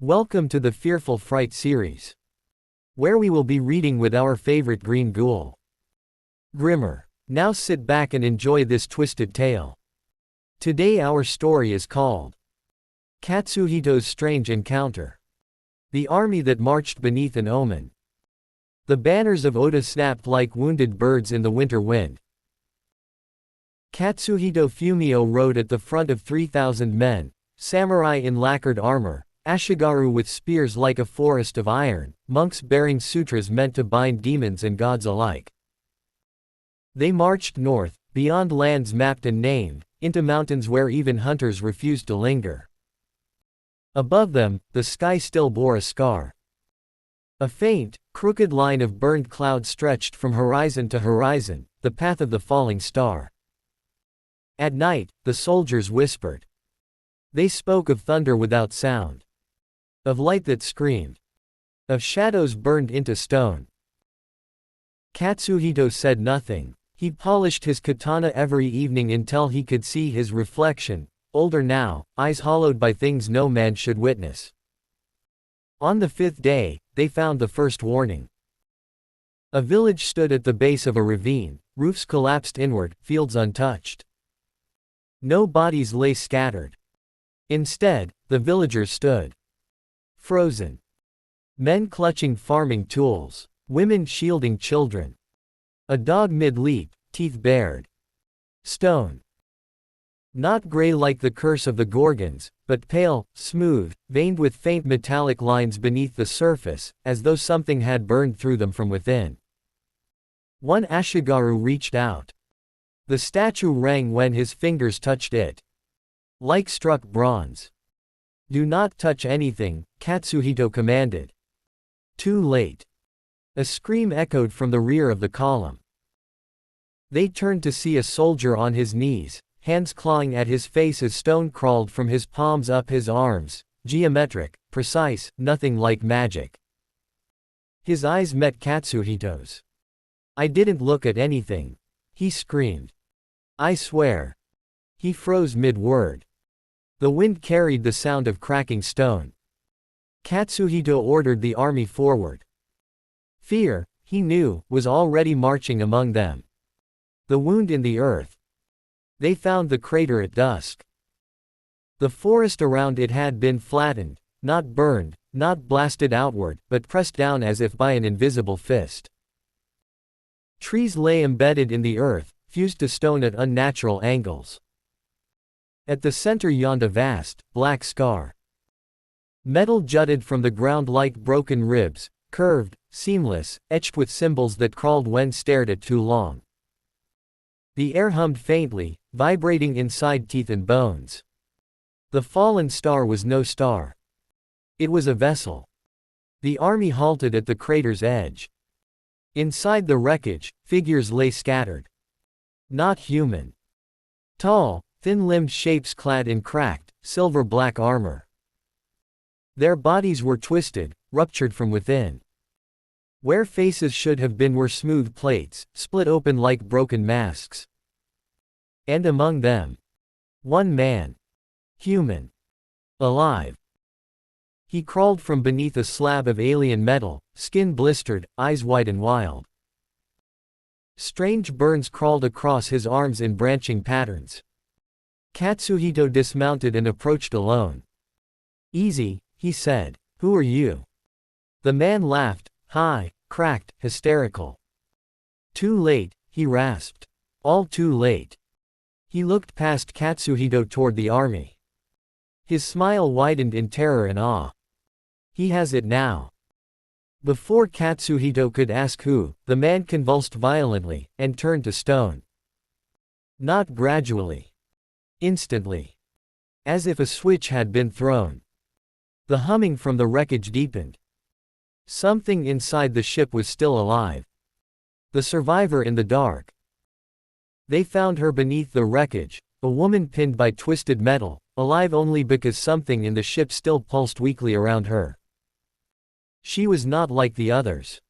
Welcome to the Fearful Fright series, where we will be reading with our favorite green ghoul, Grimmer. Now sit back and enjoy this twisted tale. Today our story is called Katsuhito's Strange Encounter. The army that marched beneath an omen. The banners of Oda snapped like wounded birds in the winter wind. Katsuhito Fumio rode at the front of 3,000 men, samurai in lacquered armor, Ashigaru with spears like a forest of iron, monks bearing sutras meant to bind demons and gods alike. They marched north, beyond lands mapped and named, into mountains where even hunters refused to linger. Above them, the sky still bore a scar. A faint, crooked line of burned cloud stretched from horizon to horizon, the path of the falling star. At night, the soldiers whispered. They spoke of thunder without sound. Of light that screamed. Of shadows burned into stone. Katsuhito said nothing. He polished his katana every evening until he could see his reflection, older now, eyes hollowed by things no man should witness. On the fifth day, they found the first warning. A village stood at the base of a ravine, roofs collapsed inward, fields untouched. No bodies lay scattered. Instead, the villagers stood. Frozen. Men clutching farming tools. Women shielding children. A dog mid-leap, teeth bared. Stone. Not gray like the curse of the Gorgons, but pale, smooth, veined with faint metallic lines beneath the surface, as though something had burned through them from within. One Ashigaru reached out. The statue rang when his fingers touched it. Like struck bronze. Do not touch anything, Katsuhito commanded. Too late. A scream echoed from the rear of the column. They turned to see a soldier on his knees, hands clawing at his face as stone crawled from his palms up his arms, geometric, precise, nothing like magic. His eyes met Katsuhito's. I didn't look at anything. He screamed. I swear. He froze mid-word. The wind carried the sound of cracking stone. Katsuhito ordered the army forward. Fear, he knew, was already marching among them. The wound in the earth. They found the crater at dusk. The forest around it had been flattened, not burned, not blasted outward, but pressed down as if by an invisible fist. Trees lay embedded in the earth, fused to stone at unnatural angles. At the center yawned a vast, black scar. Metal jutted from the ground like broken ribs, curved, seamless, etched with symbols that crawled when stared at too long. The air hummed faintly, vibrating inside teeth and bones. The fallen star was no star. It was a vessel. The army halted at the crater's edge. Inside the wreckage, figures lay scattered. Not human. Tall, thin-limbed shapes clad in cracked, silver-black armor. Their bodies were twisted, ruptured from within. Where faces should have been were smooth plates, split open like broken masks. And among them, one man. Human. Alive. He crawled from beneath a slab of alien metal, skin blistered, eyes wide and wild. Strange burns crawled across his arms in branching patterns. Katsuhito dismounted and approached alone. Easy, he said. Who are you? The man laughed, high, cracked, hysterical. Too late, he rasped. All too late. He looked past Katsuhito toward the army. His smile widened in terror and awe. He has it now. Before Katsuhito could ask who, the man convulsed violently, and turned to stone. Not gradually. Instantly. As if a switch had been thrown. The humming from the wreckage deepened. Something inside the ship was still alive. The survivor in the dark. They found her beneath the wreckage, a woman pinned by twisted metal, alive only because something in the ship still pulsed weakly around her. She was not like the others.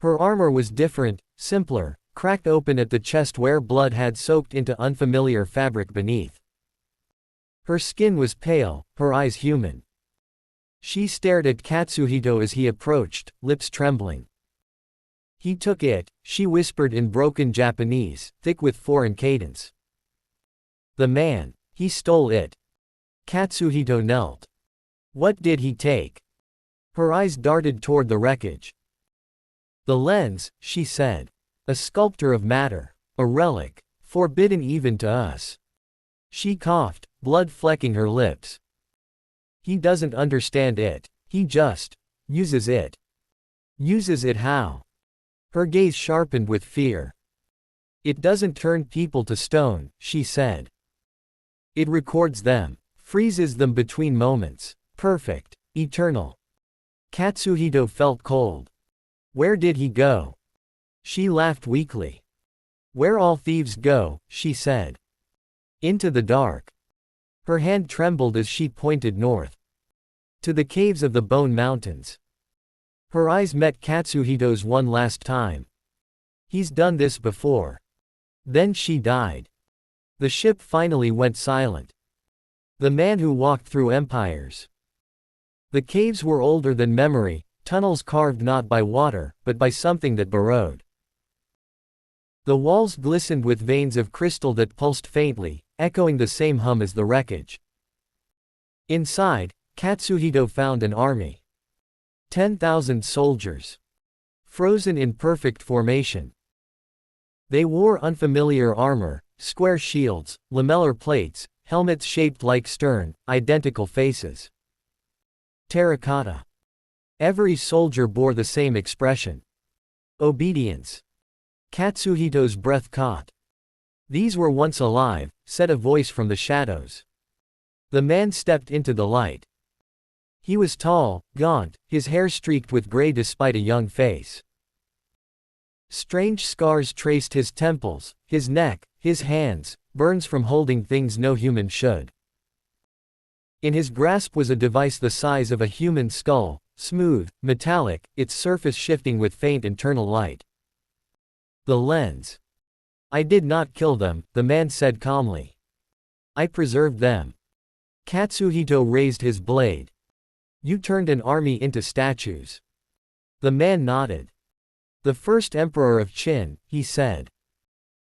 Her armor was different, simpler, cracked open at the chest where blood had soaked into unfamiliar fabric beneath. Her skin was pale, her eyes human. She stared at Katsuhito as he approached, lips trembling. He took it, she whispered in broken Japanese, thick with foreign cadence. The man. He stole it. Katsuhito knelt. What did he take? Her eyes darted toward the wreckage. The lens, she said. A sculptor of matter. A relic. Forbidden even to us. She coughed, blood flecking her lips. He doesn't understand it. He just uses it. Uses it how? Her gaze sharpened with fear. It doesn't turn people to stone, she said. It records them. Freezes them between moments. Perfect. Eternal. Katsuhito felt cold. Where did he go? She laughed weakly. Where all thieves go, she said. Into the dark. Her hand trembled as she pointed north. To the caves of the Bone Mountains. Her eyes met Katsuhito's one last time. He's done this before. Then she died. The ship finally went silent. The man who walked through empires. The caves were older than memory, tunnels carved not by water, but by something that burrowed. The walls glistened with veins of crystal that pulsed faintly, echoing the same hum as the wreckage. Inside, Katsuhito found an army. 10,000 soldiers. Frozen in perfect formation. They wore unfamiliar armor, square shields, lamellar plates, helmets shaped like stern, identical faces. Terracotta. Every soldier bore the same expression. Obedience. Katsuhito's breath caught. These were once alive, said a voice from the shadows. The man stepped into the light. He was tall, gaunt, his hair streaked with gray despite a young face. Strange scars traced his temples, his neck, his hands, burns from holding things no human should. In his grasp was a device the size of a human skull, smooth, metallic, its surface shifting with faint internal light. The lens. I did not kill them, the man said calmly. I preserved them. Katsuhito raised his blade. You turned an army into statues. The man nodded. The first emperor of Qin, he said.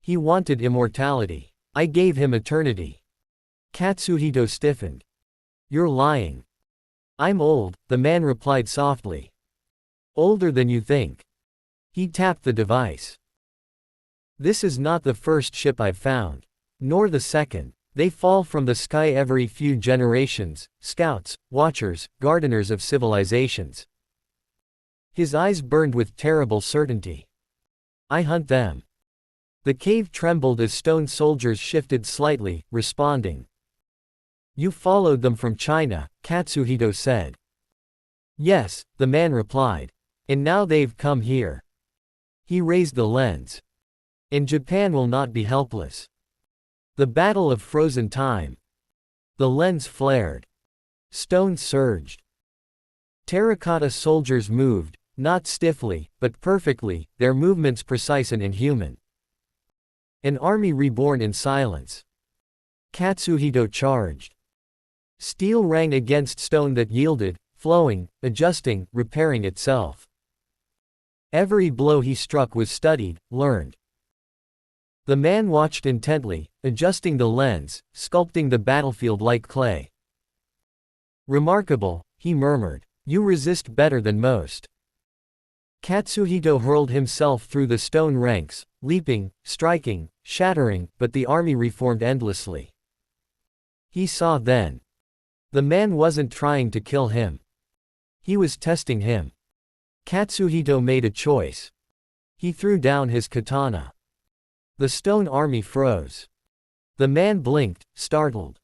He wanted immortality. I gave him eternity. Katsuhito stiffened. You're lying. I'm old, the man replied softly. Older than you think. He tapped the device. This is not the first ship I've found. Nor the second. They fall from the sky every few generations, scouts, watchers, gardeners of civilizations. His eyes burned with terrible certainty. I hunt them. The cave trembled as stone soldiers shifted slightly, responding. You followed them from China, Katsuhito said. Yes, the man replied. And now they've come here. He raised the lens. And Japan will not be helpless. The battle of frozen time. The lens flared. Stone surged. Terracotta soldiers moved, not stiffly, but perfectly, their movements precise and inhuman. An army reborn in silence. Katsuhito charged. Steel rang against stone that yielded, flowing, adjusting, repairing itself. Every blow he struck was studied, learned. The man watched intently, adjusting the lens, sculpting the battlefield like clay. Remarkable, he murmured. You resist better than most. Katsuhito hurled himself through the stone ranks, leaping, striking, shattering, but the army reformed endlessly. He saw then. The man wasn't trying to kill him. He was testing him. Katsuhito made a choice. He threw down his katana. The stone army froze. The man blinked, startled.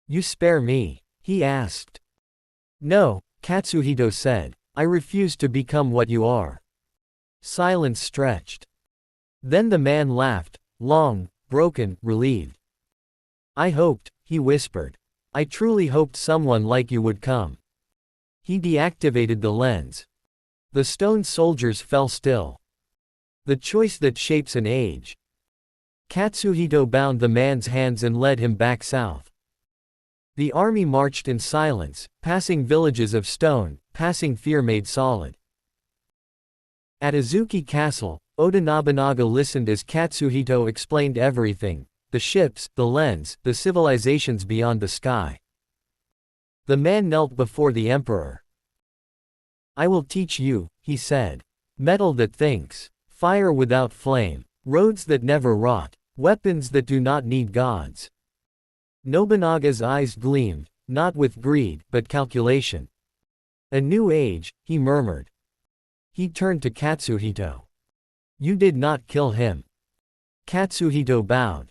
You spare me? He asked. No, Katsuhito said. I refuse to become what you are. Silence stretched. Then the man laughed, long, broken, relieved. I hoped, he whispered. I truly hoped someone like you would come. He deactivated the lens. The stone soldiers fell still. The choice that shapes an age. Katsuhito bound the man's hands and led him back south. The army marched in silence, passing villages of stone, passing fear made solid. At Azuki Castle, Oda Nobunaga listened as Katsuhito explained everything: the ships, the lens, the civilizations beyond the sky. The man knelt before the emperor. "I will teach you," he said. "Metal that thinks. Fire without flame. Roads that never rot. Weapons that do not need gods." Nobunaga's eyes gleamed, not with greed, but calculation. "A new age," he murmured. He turned to Katsuhito. "You did not kill him." Katsuhito bowed.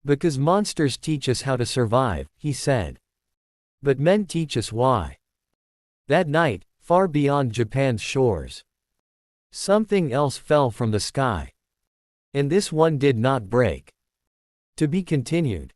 "Because monsters teach us how to survive," he said. "But men teach us why." That night, far beyond Japan's shores, something else fell from the sky. And this one did not break. To be continued.